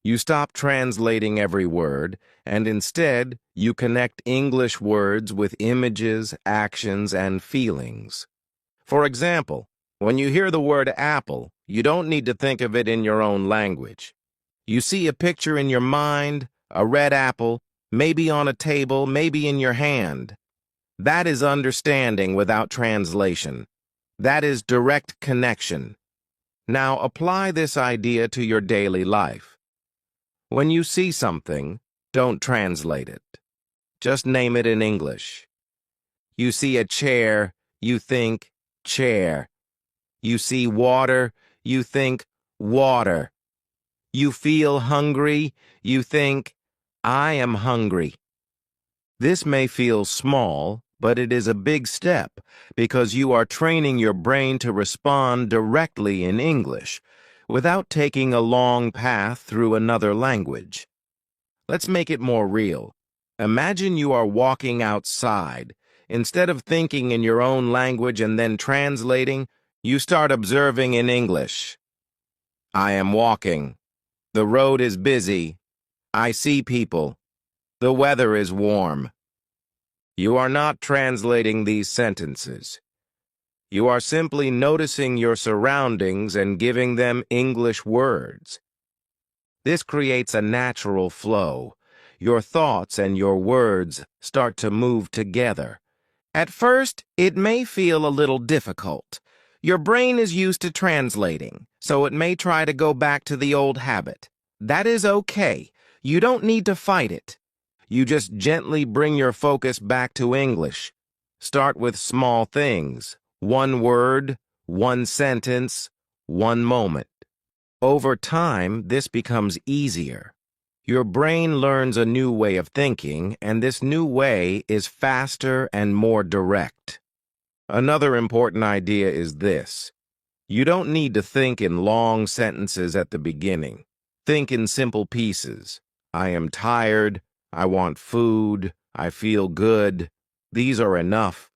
Speaker 2: You stop translating every word, and instead, you connect English words with images, actions, and feelings. For example, when you hear the word apple, you don't need to think of it in your own language. You see a picture in your mind, a red apple, maybe on a table, maybe in your hand. That is understanding without translation. That is direct connection. Now apply this idea to your daily life. When you see something, don't translate it. Just name it in English. You see a chair, you think chair. You see water, you think water. You feel hungry, you think I am hungry. This may feel small, but it is a big step because you are training your brain to respond directly in English without taking a long path through another language. Let's make it more real. Imagine you are walking outside. Instead of thinking in your own language and then translating, you start observing in English. I am walking. The road is busy. I see people. The weather is warm. You are not translating these sentences. You are simply noticing your surroundings and giving them English words. This creates a natural flow. Your thoughts and your words start to move together. At first, it may feel a little difficult. Your brain is used to translating, so it may try to go back to the old habit. That is okay. You don't need to fight it. You just gently bring your focus back to English. Start with small things. One word, one sentence, one moment. Over time, this becomes easier. Your brain learns a new way of thinking, and this new way is faster and more direct. Another important idea is this. You don't need to think in long sentences at the beginning. Think in simple pieces. I am tired. I want food. I feel good. These are enough.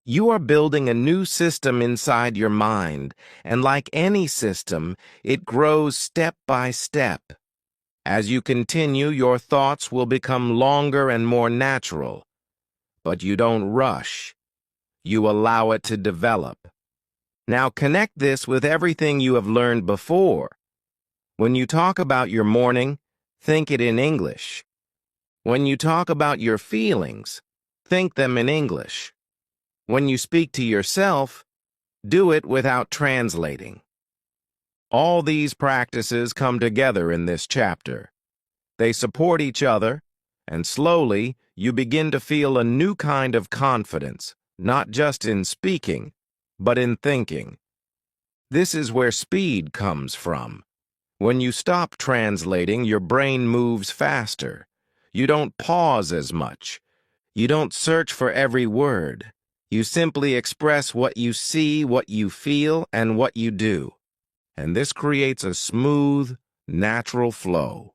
Speaker 2: You are building a new system inside your mind, and like any system, it grows step by step. As you continue, your thoughts will become longer and more natural. But you don't rush. You allow it to develop. Now connect this with everything you have learned before. When you talk about your morning, think it in English. When you talk about your feelings, think them in English. When you speak to yourself, do it without translating. All these practices come together in this chapter. They support each other, and slowly you begin to feel a new kind of confidence, not just in speaking, but in thinking. This is where speed comes from. When you stop translating, your brain moves faster. You don't pause as much. You don't search for every word. You simply express what you see, what you feel, and what you do. And this creates a smooth, natural flow.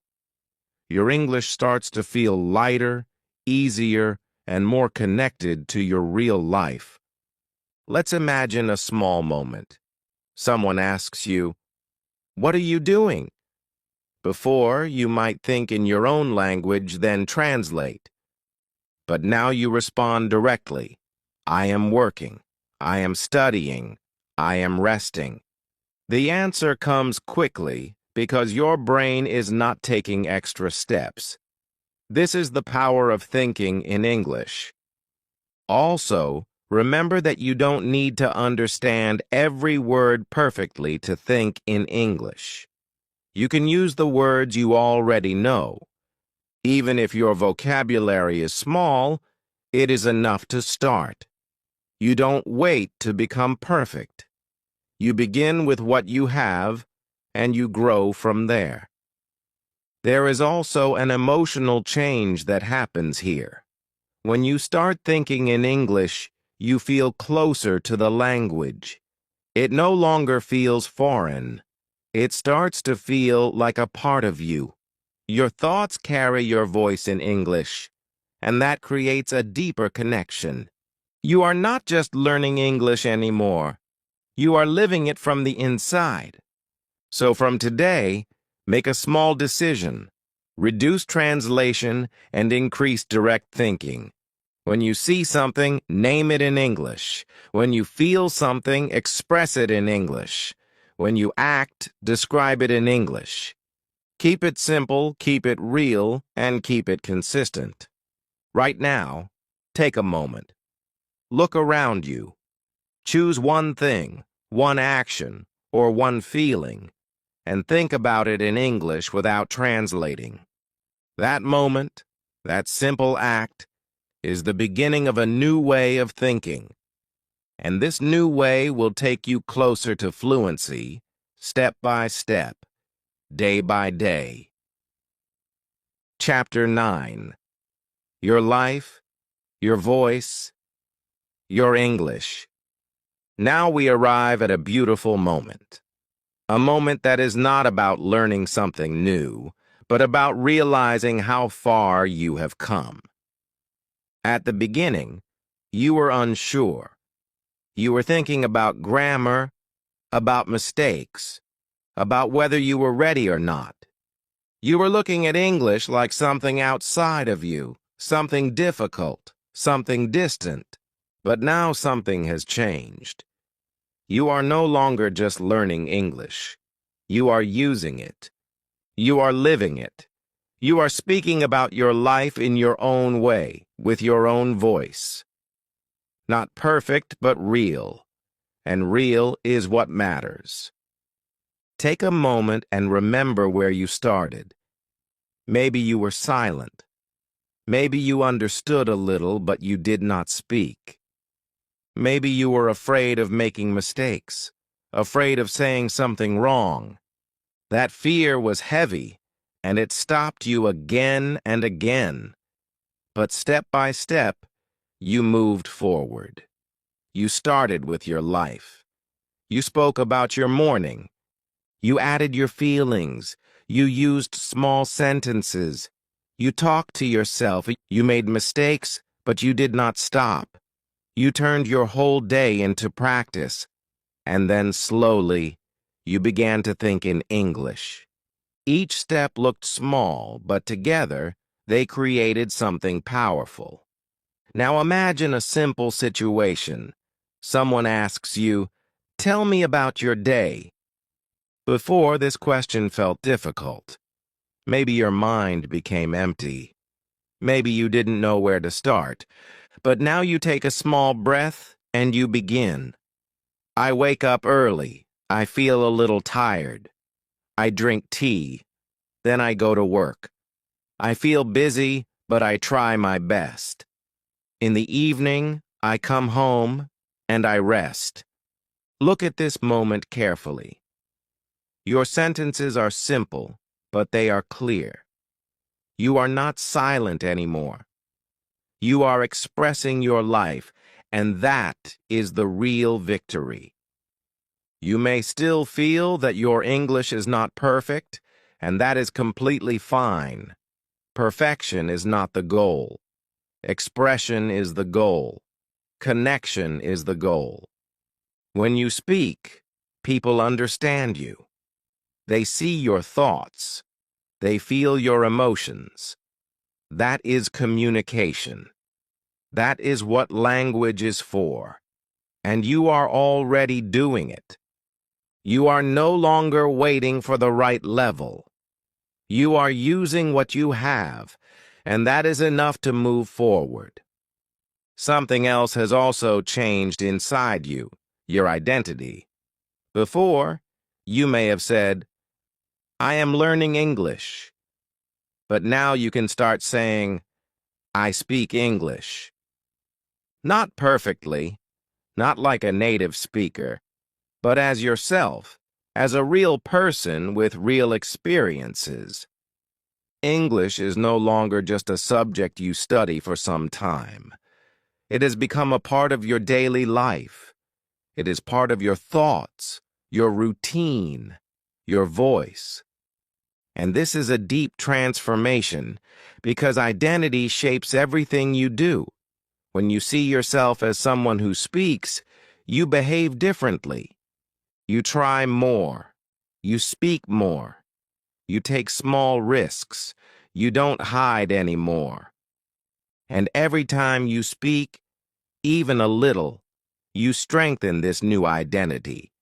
Speaker 2: Your English starts to feel lighter, easier, and more connected to your real life. Let's imagine a small moment. Someone asks you, "What are you doing?" Before, you might think in your own language, then translate. But now you respond directly. I am working. I am studying. I am resting. The answer comes quickly because your brain is not taking extra steps. This is the power of thinking in English. Also, remember that you don't need to understand every word perfectly to think in English. You can use the words you already know. Even if your vocabulary is small, it is enough to start. You don't wait to become perfect. You begin with what you have, and you grow from there. There is also an emotional change that happens here. When you start thinking in English, you feel closer to the language. It no longer feels foreign. It starts to feel like a part of you. Your thoughts carry your voice in English, and that creates a deeper connection. You are not just learning English anymore. You are living it from the inside. So from today, make a small decision. Reduce translation and increase direct thinking. When you see something, name it in English. When you feel something, express it in English. When you act, describe it in English. Keep it simple, keep it real, and keep it consistent. Right now, take a moment. Look around you. Choose one thing, one action, or one feeling, and think about it in English without translating. That moment, that simple act, is the beginning of a new way of thinking. And this new way will take you closer to fluency, step by step, day by day. Chapter 9. Your life, your voice, your English. Now we arrive at a beautiful moment. A moment that is not about learning something new, but about realizing how far you have come. At the beginning, you were unsure. You were thinking about grammar, about mistakes, about whether you were ready or not. You were looking at English like something outside of you, something difficult, something distant. But now something has changed. You are no longer just learning English. You are using it. You are living it. You are speaking about your life in your own way, with your own voice. Not perfect, but real. And real is what matters. Take a moment and remember where you started. Maybe you were silent. Maybe you understood a little, but you did not speak. Maybe you were afraid of making mistakes, afraid of saying something wrong. That fear was heavy, and it stopped you again and again. But step by step, you moved forward. You started with your life. You spoke about your morning. You added your feelings. You used small sentences. You talked to yourself. You made mistakes, but you did not stop. You turned your whole day into practice, and then slowly, you began to think in English. Each step looked small, but together, they created something powerful. Now imagine a simple situation. Someone asks you, "Tell me about your day." Before, this question felt difficult. Maybe your mind became empty. Maybe you didn't know where to start. But now you take a small breath and you begin. I wake up early. I feel a little tired. I drink tea. Then I go to work. I feel busy, but I try my best. In the evening, I come home and I rest. Look at this moment carefully. Your sentences are simple, but they are clear. You are not silent anymore. You are expressing your life, and that is the real victory. You may still feel that your English is not perfect, and that is completely fine. Perfection is not the goal. Expression is the goal. Connection is the goal. When you speak, people understand you. They see your thoughts. They feel your emotions. That is communication. That is what language is for. And you are already doing it. You are no longer waiting for the right level. You are using what you have, and that is enough to move forward. Something else has also changed inside you, your identity. Before, you may have said, "I am learning English." But now you can start saying, "I speak English." Not perfectly, not like a native speaker, but as yourself, as a real person with real experiences. English is no longer just a subject you study for some time. It has become a part of your daily life. It is part of your thoughts, your routine, your voice. And this is a deep transformation because identity shapes everything you do. When you see yourself as someone who speaks, you behave differently. You try more. You speak more. You take small risks. You don't hide anymore. And every time you speak, even a little, you strengthen this new identity.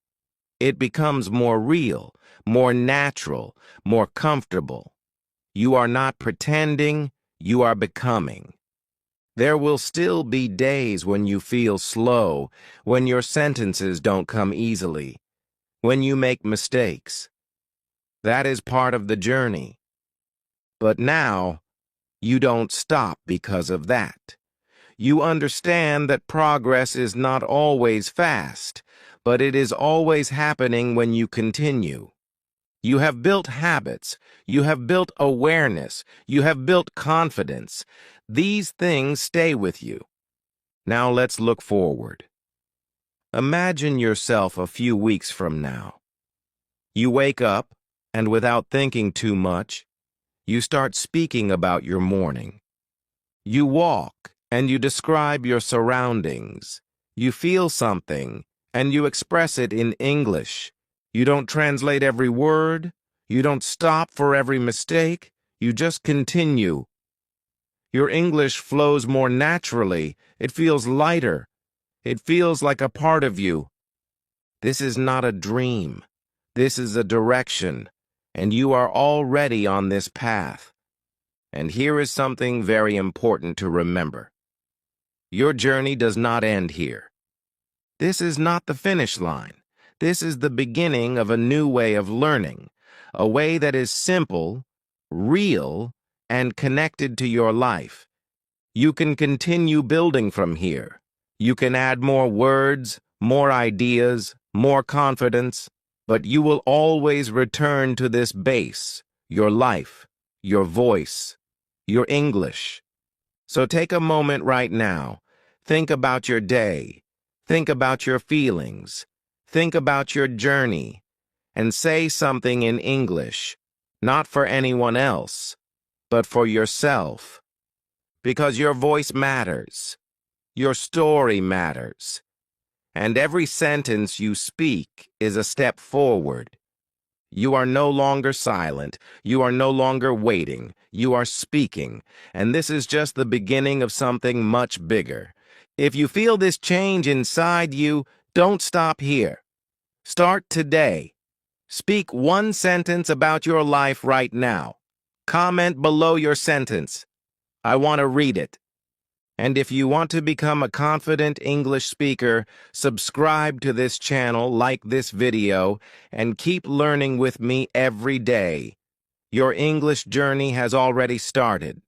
Speaker 2: It becomes more real, more natural, more comfortable. You are not pretending, you are becoming. There will still be days when you feel slow, when your sentences don't come easily, when you make mistakes. That is part of the journey. But now, you don't stop because of that. You understand that progress is not always fast, but it is always happening when you continue. You have built habits, you have built awareness, you have built confidence. These things stay with you. Now let's look forward. Imagine yourself a few weeks from now. You wake up, and without thinking too much, you start speaking about your morning. You walk, and you describe your surroundings. You feel something, and you express it in English. You don't translate every word. You don't stop for every mistake. You just continue. Your English flows more naturally. It feels lighter. It feels like a part of you. This is not a dream. This is a direction, and you are already on this path. And here is something very important to remember. Your journey does not end here. This is not the finish line. This is the beginning of a new way of learning, a way that is simple, real, and connected to your life. You can continue building from here. You can add more words, more ideas, more confidence, but you will always return to this base, your life, your voice, your English. So take a moment right now. Think about your day. Think about your feelings. Think about your journey. And say something in English, not for anyone else, but for yourself. Because your voice matters. Your story matters. And every sentence you speak is a step forward. You are no longer silent. You are no longer waiting. You are speaking. And this is just the beginning of something much bigger. If you feel this change inside you, don't stop here. Start today. Speak one sentence about your life right now. Comment below your sentence. I want to read it. And if you want to become a confident English speaker, subscribe to this channel, like this video, and keep learning with me every day. Your English journey has already started.